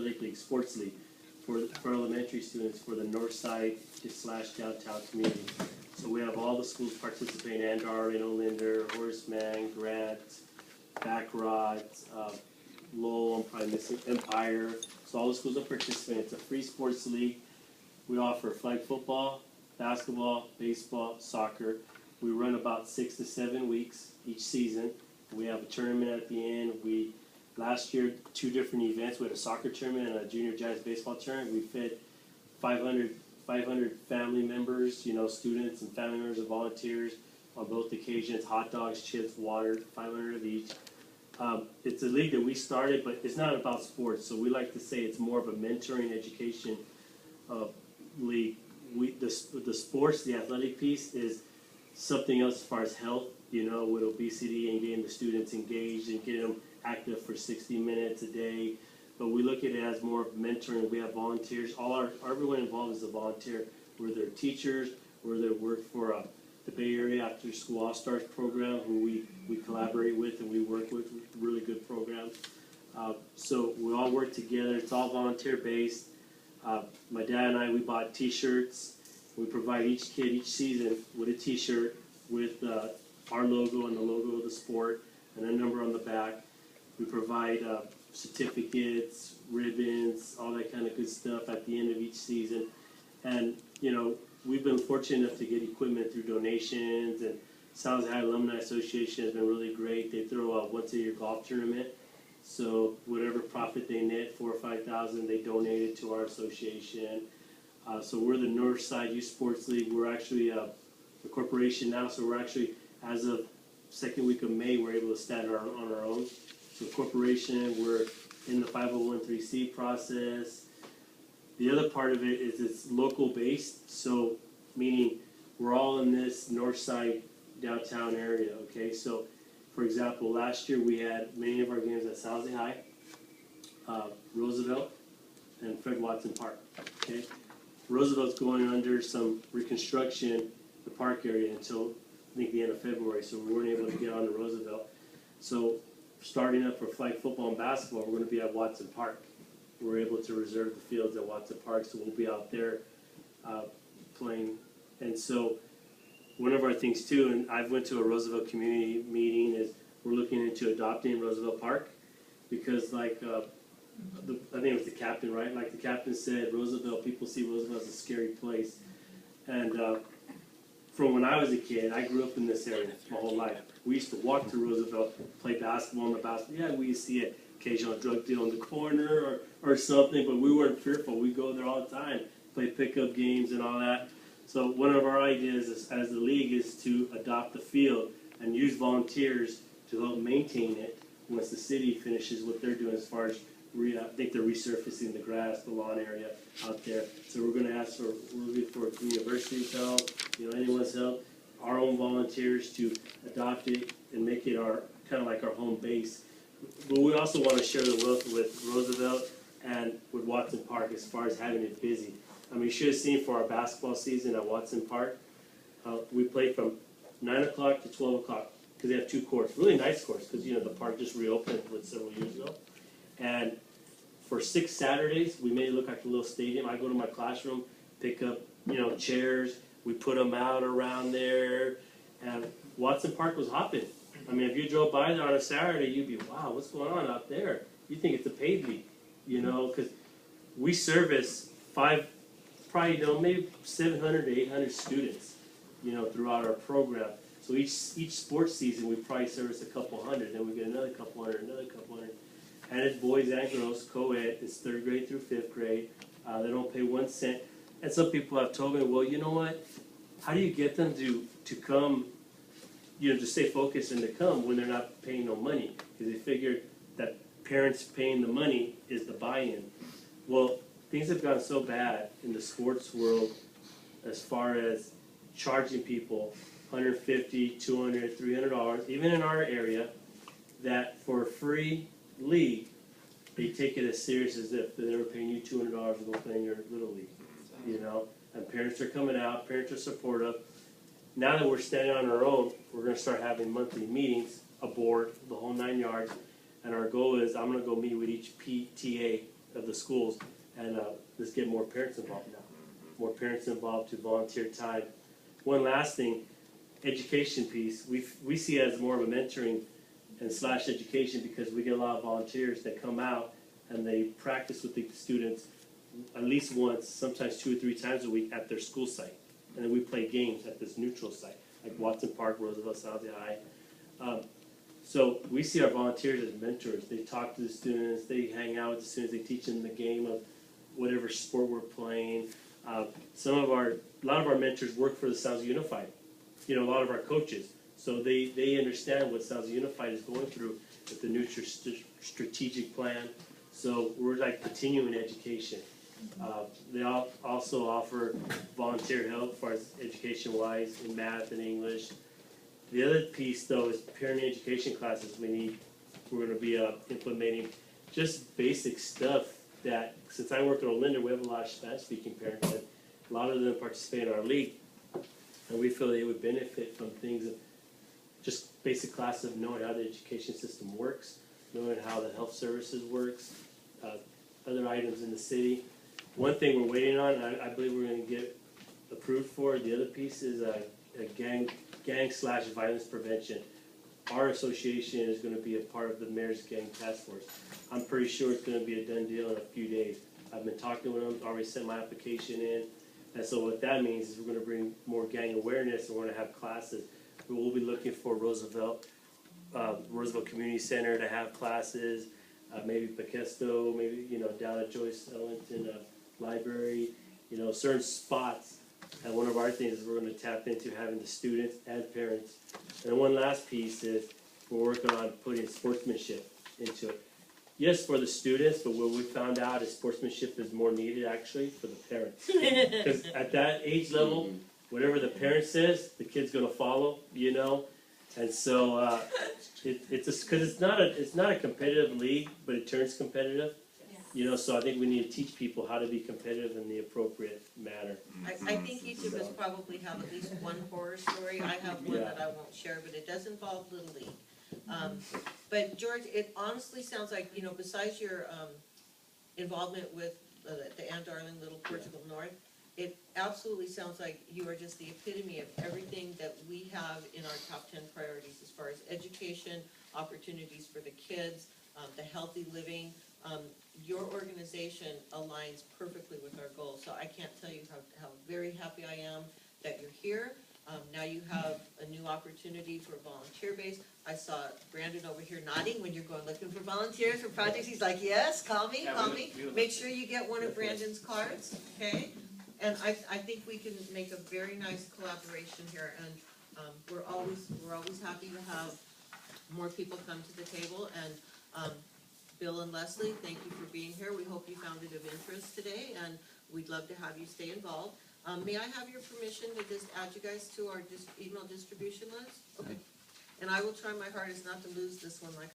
Athletic League, Sports League, for elementary students for the north side / downtown community. So we have all the schools participating: Andar, Linder, Horseman, Grant, Backrod, Lowell, I'm probably missing, Empire. So all the schools are participating. It's a free sports league. We offer flag football, basketball, baseball, soccer. We run about 6 to 7 weeks each season. We have a tournament at the end. Last year, 2 different events. We had a soccer tournament and a junior Giants baseball tournament. We fed 500 family members, students and family members and volunteers on both occasions, hot dogs, chips, water, 500 of each. It's a league that we started, but it's not about sports. So we like to say it's more of a mentoring education league. The sports, the athletic piece is something else as far as health, with obesity and getting the students engaged and getting them active for 60 minutes a day. But we look at it as more of mentoring. We have volunteers. Everyone involved is a volunteer. We're their teachers. We're their work for the Bay Area After School All-Stars program, who we collaborate with and we work with really good programs. So we all work together. It's all volunteer-based. My dad and I, we bought T-shirts. We provide each kid each season with a T-shirt with our logo and the logo of the sport and a number on the back. We provide certificates, ribbons, all that kind of good stuff at the end of each season. And, we've been fortunate enough to get equipment through donations, and San Jose High Alumni Association has been really great. They throw a once-a-year golf tournament. So whatever profit they net, $4,000 or $5,000, they donate it to our association. So we're the Northside Youth Sports League. We're actually a corporation now, so we're actually, as of second week of May, we're able to stand on our own. So corporation, we're in the 501(c) process. The other part of it is it's local based, so meaning we're all in this north side downtown area, okay? So for example, last year we had many of our games at San Jose High, Roosevelt, and Fred Watson Park, okay? Roosevelt's going under some reconstruction, the park area, until I think the end of February, so we weren't able to get on to Roosevelt. So starting up for flag football and basketball, we're going to be at Watson Park. We're able to reserve the fields at Watson Park, so we'll be out there playing. And so one of our things too, and I went to a Roosevelt community meeting, is we're looking into adopting Roosevelt Park, because I think it was the captain, right? Like the captain said, Roosevelt, people see Roosevelt as a scary place. And from when I was a kid, I grew up in this area my whole life. We used to walk to Roosevelt, play basketball on the basketball. Yeah, we used to see an occasional drug deal in the corner or something, but we weren't fearful. We'd go there all the time, play pickup games and all that. So one of our ideas as the league is to adopt the field and use volunteers to help maintain it once the city finishes what they're doing as far as, I think they're resurfacing the grass, the lawn area out there. So we're going to ask for, we're looking for university's help, anyone's help, our own volunteers to adopt it and make it our kind of like our home base. But we also want to share the wealth with Roosevelt and with Watson Park as far as having it busy. I mean, you should have seen for our basketball season at Watson Park, we played from 9 o'clock to 12 o'clock because they have 2 courts. Really nice courts because, the park just reopened several years ago. And for 6 Saturdays, we made it look like a little stadium. I go to my classroom, pick up, chairs. We put them out around there. And Watson Park was hopping. I mean, if you drove by there on a Saturday, you'd be, wow, what's going on out there? You think it's a paid league, because we service maybe 700 to 800 students, throughout our program. So each sports season, we probably service a couple hundred, then we get another couple hundred, another couple hundred. And it's boys and girls, co-ed. It's 3rd grade through 5th grade. They don't pay 1 cent. And some people have told me, well, you know what? How do you get them to come, to stay focused and to come when they're not paying no money? Because they figure that parents paying the money is the buy-in. Well, things have gotten so bad in the sports world as far as charging people $150, $200, $300, even in our area, that for a free league, they take it as serious as if they were paying you $200 to go play in your little league, And parents are coming out, parents are supportive. Now that we're standing on our own, we're going to start having monthly meetings, a board, the whole 9 yards. And our goal is I'm going to go meet with each PTA of the schools, and let's get more parents involved now. More parents involved to volunteer time. One last thing, education piece. We see it as more of a mentoring and slash education because we get a lot of volunteers that come out and they practice with the students at least once, sometimes 2 or 3 times a week at their school site. And then we play games at this neutral site, like Watson Park, Roosevelt, South High. So we see our volunteers as mentors. They talk to the students, they hang out with the students, they teach them the game of whatever sport we're playing. A lot of our mentors work for the Sounds Unified. A lot of our coaches. So they understand what Sounds Unified is going through with the new strategic plan. So we're like continuing education. They also offer volunteer help as far as education-wise in math and English. The other piece, though, is parent education classes. We're going to be implementing just basic stuff that, since I work at Olinda, we have a lot of Spanish-speaking parents, and a lot of them participate in our league, and we feel they would benefit from things of just basic classes of knowing how the education system works, knowing how the health services works, other items in the city. One thing we're waiting on, I believe we're going to get approved for, the other piece is a gang/violence prevention. Our association is going to be a part of the Mayor's Gang Task Force. I'm pretty sure it's going to be a done deal in a few days. I've been talking with them, already sent my application in, and so what that means is we're going to bring more gang awareness, and we're going to have classes. We will be looking for Roosevelt Community Center to have classes, maybe Paquesto, maybe down at Joyce Ellington Library, certain spots. And one of our things is we're going to tap into having the students and parents. And one last piece is we're working on putting sportsmanship into it. Yes, for the students, but what we found out is sportsmanship is more needed actually for the parents. Because at that age level, whatever the parent says, the kid's going to follow, And so because it's not a competitive league, but it turns competitive. So I think we need to teach people how to be competitive in the appropriate manner. I think each of us probably have at least one horror story. I have one that I won't share, but it does involve Little League. But George, it honestly sounds like, besides your involvement with the Ann Darling Little Portugal North, it absolutely sounds like you are just the epitome of everything that we have in our top 10 priorities as far as education, opportunities for the kids, the healthy living. Your organization aligns perfectly with our goals, so I can't tell you how very happy I am that you're here. Now you have a new opportunity for volunteer base. I saw Brandon over here nodding when you're going looking for volunteers for projects. He's like, yes, call me. Make sure you get one of Brandon's cards, okay? And I think we can make a very nice collaboration here, and we're always happy to have more people come to the table. And Bill and Leslie, thank you for being here. We hope you found it of interest today, and we'd love to have you stay involved. May I have your permission to just add you guys to our email distribution list? Okay. And I will try my hardest not to lose this one like